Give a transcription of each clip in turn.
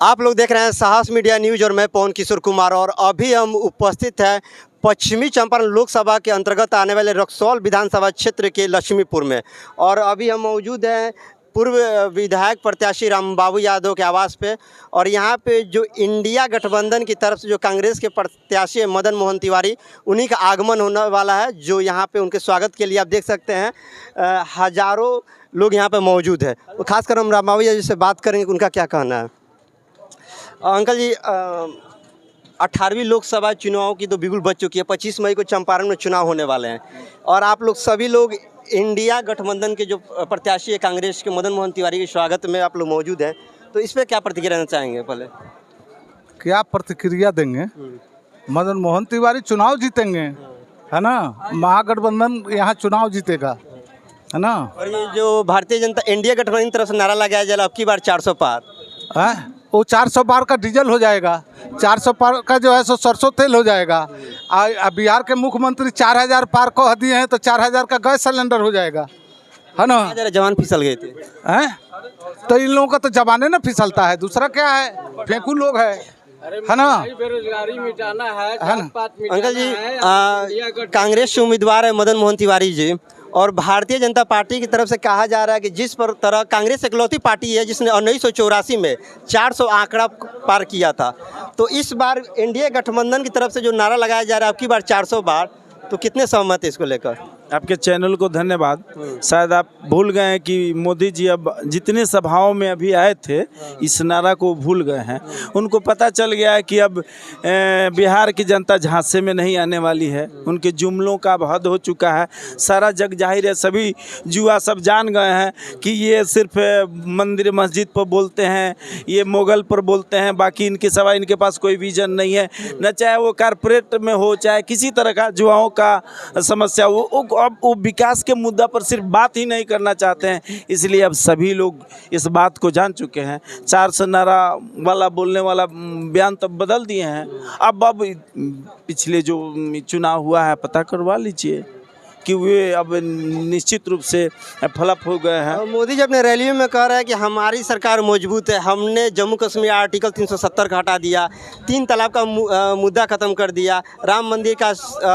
आप लोग देख रहे हैं साहस मीडिया न्यूज़ और मैं पवन किशोर कुमार। और अभी हम उपस्थित हैं पश्चिमी चंपारण लोकसभा के अंतर्गत आने वाले रक्सौल विधानसभा क्षेत्र के लक्ष्मीपुर में। और अभी हम मौजूद हैं पूर्व विधायक प्रत्याशी रामबाबू यादव के आवास पे। और यहाँ पे जो इंडिया गठबंधन की तरफ से जो कांग्रेस के प्रत्याशी है मदन मोहन तिवारी, उन्हीं का आगमन होने वाला है, जो यहाँ पे उनके स्वागत के लिए आप देख सकते हैं हज़ारों लोग यहाँ पे मौजूद है। तो खासकर हम रामबाबू यादव से बात करेंगे उनका क्या कहना है। अंकल जी, 18वीं लोकसभा चुनाव की तो बिल्कुल बच चुकी है। 25 मई को चंपारण में चुनाव होने वाले हैं और आप लोग सभी लोग इंडिया गठबंधन के जो प्रत्याशी है कांग्रेस के मदन मोहन तिवारी के स्वागत में आप लोग मौजूद हैं। तो इस पर क्या प्रतिक्रिया देना चाहेंगे? पहले क्या प्रतिक्रिया देंगे? मदन मोहन तिवारी चुनाव जीतेंगे, है ना। महागठबंधन यहाँ चुनाव जीतेगा, है ना। और ये जो भारतीय जनता इंडिया गठबंधन की तरफ से नारा लगाया जा रहा है अब की बार 400 पार है, वो 400 पार का डीजल हो जाएगा, 400 पार का जो है सो सरसों तेल हो जाएगा। बिहार के मुख्यमंत्री 4000 पार कह दिए हैं तो 4000 का गैस सिलेंडर हो जाएगा, है ना। जवान फिसल गए थे हैं, तो इन लोगों का तो जमाने ना फिसलता है, दूसरा क्या है, फेंकू लोग है ना। बेरोजगारी मिटाना है ना। अंकल जी, कांग्रेस से उम्मीदवार है मदन मोहन तिवारी जी, और भारतीय जनता पार्टी की तरफ से कहा जा रहा है कि जिस पर तरह कांग्रेस इकलौती पार्टी है जिसने 1984 में 400 आंकड़ा पार किया था, तो इस बार इंडिया गठबंधन की तरफ से जो नारा लगाया जा रहा है अब की बार 400 बार, तो कितने सहमत है इसको लेकर? आपके चैनल को धन्यवाद। शायद आप भूल गए हैं कि मोदी जी अब जितने सभाओं में अभी आए थे इस नारा को भूल गए हैं। उनको पता चल गया है कि अब बिहार की जनता झांसे में नहीं आने वाली है। उनके जुमलों का अब हद हो चुका है, सारा जग जाहिर है, सभी जुआ सब जान गए हैं कि ये सिर्फ मंदिर मस्जिद पर बोलते हैं, ये मोगल पर बोलते हैं, बाकी इनके सिवा इनके पास कोई विजन नहीं है। न चाहे वो कारपोरेट में हो चाहे किसी तरह का जुआओं का समस्या हो, अब वो विकास के मुद्दा पर सिर्फ बात ही नहीं करना चाहते हैं। इसलिए अब सभी लोग इस बात को जान चुके हैं। 400 नारा वाला बोलने वाला बयान तब बदल दिए हैं। अब पिछले जो चुनाव हुआ है पता करवा लीजिए कि वे अब निश्चित रूप से फ्लॉप हो गए हैं। मोदी जी अपने रैलियों में कह रहे हैं कि हमारी सरकार मजबूत है, हमने जम्मू कश्मीर आर्टिकल 370 का हटा दिया, 3 तलाक का मुद्दा खत्म कर दिया, राम मंदिर का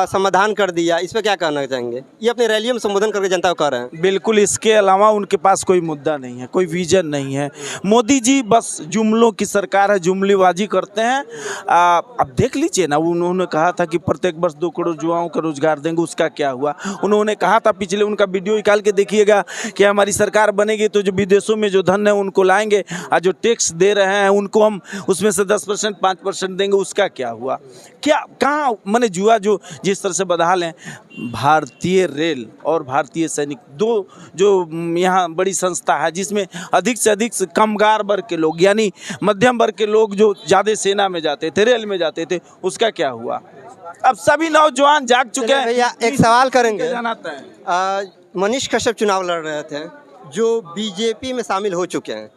समाधान कर दिया। इस पर क्या कहना चाहेंगे? ये अपने रैलियों में संबोधन करके जनता को कह रहे हैं। बिल्कुल, इसके अलावा उनके पास कोई मुद्दा नहीं है, कोई विजन नहीं है। मोदी जी बस जुमलों की सरकार है, जुमलेबाजी करते हैं। अब देख लीजिए ना, उन्होंने कहा था कि प्रत्येक वर्ष 2 करोड़ युवाओं को रोजगार देंगे, उसका क्या हुआ? उन्होंने कहा था पिछले, उनका वीडियो निकाल के देखिएगा कि हमारी सरकार बनेगी तो जो विदेशों में जो धन है उनको लाएंगे और जो टैक्स दे रहे हैं उनको हम उसमें से 10% 5% देंगे, उसका क्या हुआ? क्या कहाँ मैंने जुआ जो जिस तरह से बदहाल हैं। भारतीय रेल और भारतीय सैनिक, दो जो यहाँ बड़ी संस्था है जिसमें अधिक से अधिक कामगार वर्ग के लोग यानी मध्यम वर्ग के लोग जो ज़्यादा सेना में जाते थे, रेल में जाते थे, उसका क्या हुआ? अब सभी नौजवान जाग चुके हैं। भैया एक सवाल करेंगे। मनीष कश्यप चुनाव लड़ रहे थे जो बीजेपी में शामिल हो चुके हैं,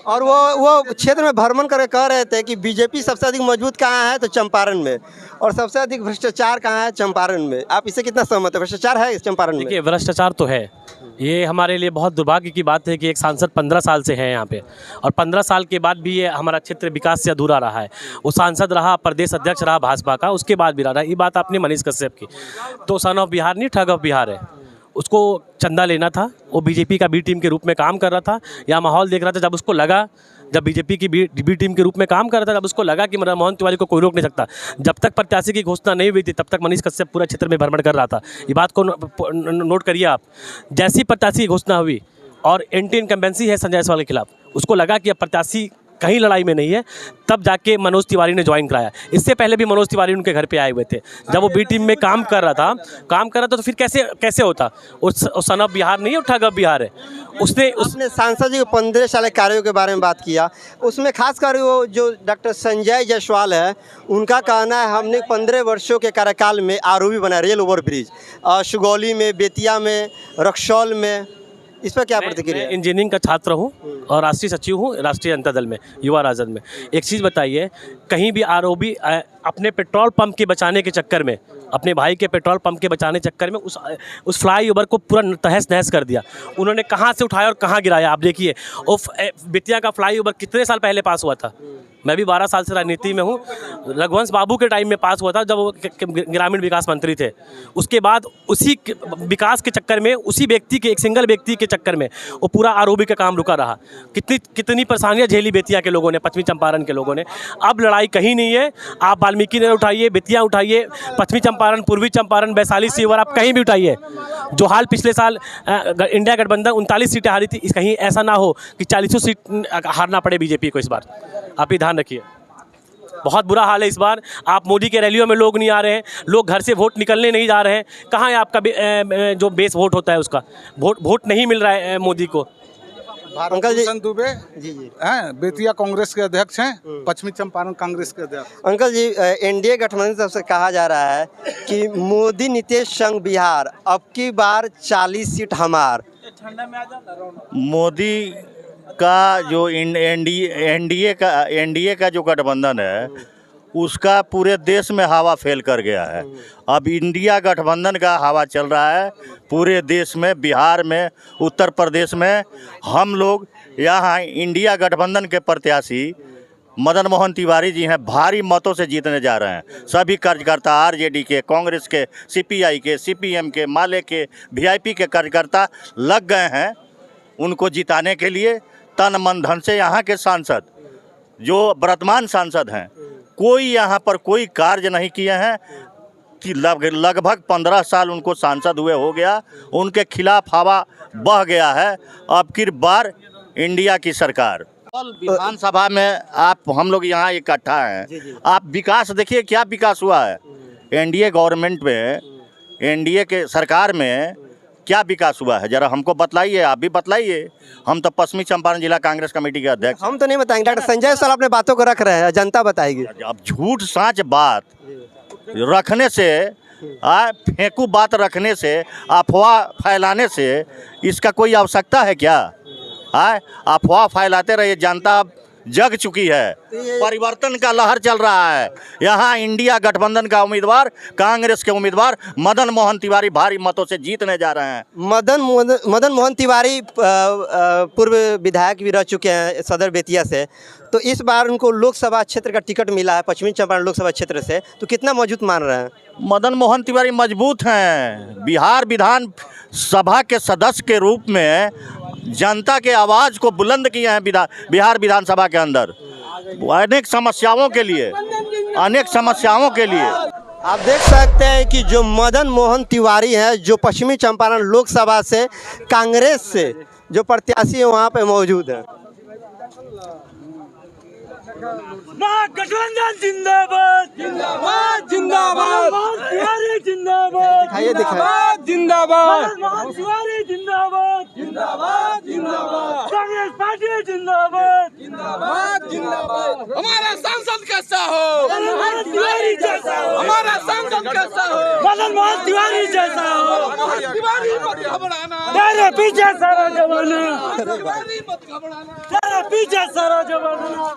और वो क्षेत्र में भ्रमण करके कह रहे थे कि बीजेपी सबसे अधिक मजबूत कहाँ है तो चंपारण में, और सबसे अधिक भ्रष्टाचार कहाँ है चंपारण में। आप इससे कितना सहमत है? भ्रष्टाचार है चंपारण में? देखिए, भ्रष्टाचार तो है। ये हमारे लिए बहुत दुर्भाग्य की बात है कि एक सांसद 15 साल से है यहाँ पे, और 15 साल के बाद भी ये हमारा क्षेत्र विकास से अधूरा रहा है। वो सांसद रहा, प्रदेश अध्यक्ष रहा भाजपा का, उसके बाद भी रहा। ये बात आपने मनीष कश्यप की, तो सन ऑफ बिहार नहीं, ठग ऑफ बिहार है। उसको चंदा लेना था, वो बीजेपी का बी टीम के रूप में काम कर रहा था, या माहौल देख रहा था। जब उसको लगा, जब बीजेपी की बी टीम के रूप में काम कर रहा था, जब उसको लगा कि मदन मोहन तिवारी को कोई रोक नहीं सकता, जब तक प्रत्याशी की घोषणा नहीं हुई थी तब तक मनीष कश्यप पूरा क्षेत्र में भ्रमण कर रहा था। ये बात को नोट करिए आप। जैसी प्रत्याशी की घोषणा हुई और एंटी इनकम्बेंसी है संजय जायसवाल के खिलाफ, उसको लगा कि अब प्रत्याशी कहीं लड़ाई में नहीं है, तब जाके मनोज तिवारी ने ज्वाइन कराया। इससे पहले भी मनोज तिवारी उनके घर पे आए हुए थे जब वो बी टीम में काम कर रहा था तो फिर कैसे होता? उस सन ऑफ बिहार नहीं है, ठग ऑफ बिहार है। उसने सांसद जी को 15 साल के कार्यों के बारे में बात किया, उसमें खासकर वो जो डॉक्टर संजय जायसवाल है उनका कहना है हमने 15 वर्षों के कार्यकाल में आरओबी बनाया, रेल ओवर ब्रिज, सुगौली में, बेतिया में, रक्सौल में। इस पर क्या प्रतिक्रिया? इंजीनियरिंग का छात्र हूँ और राष्ट्रीय सचिव हूँ राष्ट्रीय जनता दल में, युवा राजद में। एक चीज़ बताइए, कहीं भी आरओबी अपने पेट्रोल पंप के बचाने के चक्कर में अपने भाई के पेट्रोल पंप के बचाने चक्कर में उस फ्लाईओवर को पूरा तहस नहस कर दिया। उन्होंने कहाँ से उठाया और कहाँ गिराया आप देखिए। वो बेतिया का फ्लाईओवर कितने साल पहले पास हुआ था? मैं भी 12 साल से राजनीति में हूँ। रघुवंश बाबू के टाइम में पास हुआ था जब वो ग्रामीण विकास मंत्री थे। उसके बाद उसी विकास के चक्कर में, उसी व्यक्ति के, एक सिंगल व्यक्ति के चक्कर में वो पूरा आरओबी का काम रुका रहा। कितनी परेशानियाँ झेली बेतिया के लोगों ने, पश्चिमी चंपारण के लोगों ने। अब लड़ाई कहीं नहीं है। आप वाल्मीकि नगर उठाइए, बेतिया उठाइए, पश्चिमी चंपारण, पूर्वी चंपारण, वैशाली, सीवर, आप कहीं भी उठाइए। जो हाल पिछले साल इंडिया गठबंधन 39 सीटें हारी थी, कहीं ऐसा ना हो कि 40 सीट हारना पड़े बीजेपी को इस बार। आप ही ध्यान रखिए। बहुत बुरा हाल है इस बार। आप मोदी के रैलियों में लोग नहीं आ रहे हैं, लोग घर से वोट निकलने नहीं जा रहे हैं। कहाँ है आपका जो बेस वोट होता है उसका वोट नहीं मिल रहा है मोदी को। अंकल जी दुबे जी हैं, बेतिया कांग्रेस के अध्यक्ष हैं, पश्चिमी चंपारण कांग्रेस के अध्यक्ष। अंकल जी, एनडीए गठबंधन तरफ से कहा जा रहा है कि मोदी नीतीश संग बिहार, अब की बार 40 सीट हमार। मोदी का जो एनडीए का जो गठबंधन है उसका पूरे देश में हवा फैल कर गया है। अब इंडिया गठबंधन का हवा चल रहा है पूरे देश में, बिहार में, उत्तर प्रदेश में। हम लोग यहाँ इंडिया गठबंधन के प्रत्याशी मदन मोहन तिवारी जी हैं, भारी मतों से जीतने जा रहे हैं। सभी कार्यकर्ता आरजेडी के, कांग्रेस के, सीपीआई के, सीपीएम के, माले के, वीआईपी के कार्यकर्ता लग गए हैं उनको जिताने के लिए तन मन धन से। यहाँ के सांसद जो वर्तमान सांसद हैं, कोई यहाँ पर कोई कार्य नहीं किए हैं कि लगभग 15 साल उनको सांसद हुए हो गया, उनके खिलाफ हवा बह गया है। अब की बार इंडिया की सरकार। विधानसभा में हम लोग यहाँ इकट्ठा हैं। आप विकास देखिए, क्या विकास हुआ है एनडीए गवर्नमेंट में, एनडीए के सरकार में क्या विकास हुआ है, जरा हमको बतलाइए। आप भी बतलाइए। हम तो पश्चिमी चंपारण जिला कांग्रेस कमेटी के अध्यक्ष। हम तो नहीं बताएंगे, डॉक्टर संजय सर अपने बातों को रख रहे हैं, जनता बताएगी। अब झूठ साँच बात रखने से, फेंकू बात रखने से, अफवाह फैलाने से इसका कोई आवश्यकता है क्या? अफवाह फैलाते रहिए, जनता जग चुकी है। परिवर्तन का लहर चल रहा है। यहाँ इंडिया गठबंधन का उम्मीदवार, कांग्रेस के उम्मीदवार मदन मोहन तिवारी भारी मतों से जीतने जा रहे हैं। मदन मोहन तिवारी पूर्व विधायक भी रह चुके हैं सदर बेतिया से, तो इस बार उनको लोकसभा क्षेत्र का टिकट मिला है पश्चिमी चंपारण लोकसभा क्षेत्र से, तो कितना मजबूत मान रहे हैं? मदन मोहन तिवारी मजबूत हैं। बिहार विधान सभा के सदस्य के रूप में जनता के आवाज़ को बुलंद किए हैं बिहार विधानसभा के अंदर अनेक समस्याओं के लिए। आप देख सकते हैं कि जो मदन मोहन तिवारी हैं, जो पश्चिमी चंपारण लोकसभा से कांग्रेस से जो प्रत्याशी है वहाँ पे मौजूद है। गठबंधन जिंदाबाद जिंदाबाद जिंदाबाद, तिवारी जिंदाबाद, दिखाइए जिंदाबाद, तिवारी जिंदाबाद जिंदाबाद जिंदाबाद, कांग्रेस पार्टी जिंदाबाद जिंदाबाद जिंदाबाद। हमारा सांसद कैसा हो? तिवारी जैसा हो। हमारा सांसद कैसा हो? मदन मोहन तिवारी जैसा हो। तिवारी मत घबराना, तेरे पीछे सारा जमाना, तिवारी मत घबराना, तेरे पीछे सारा जमाना।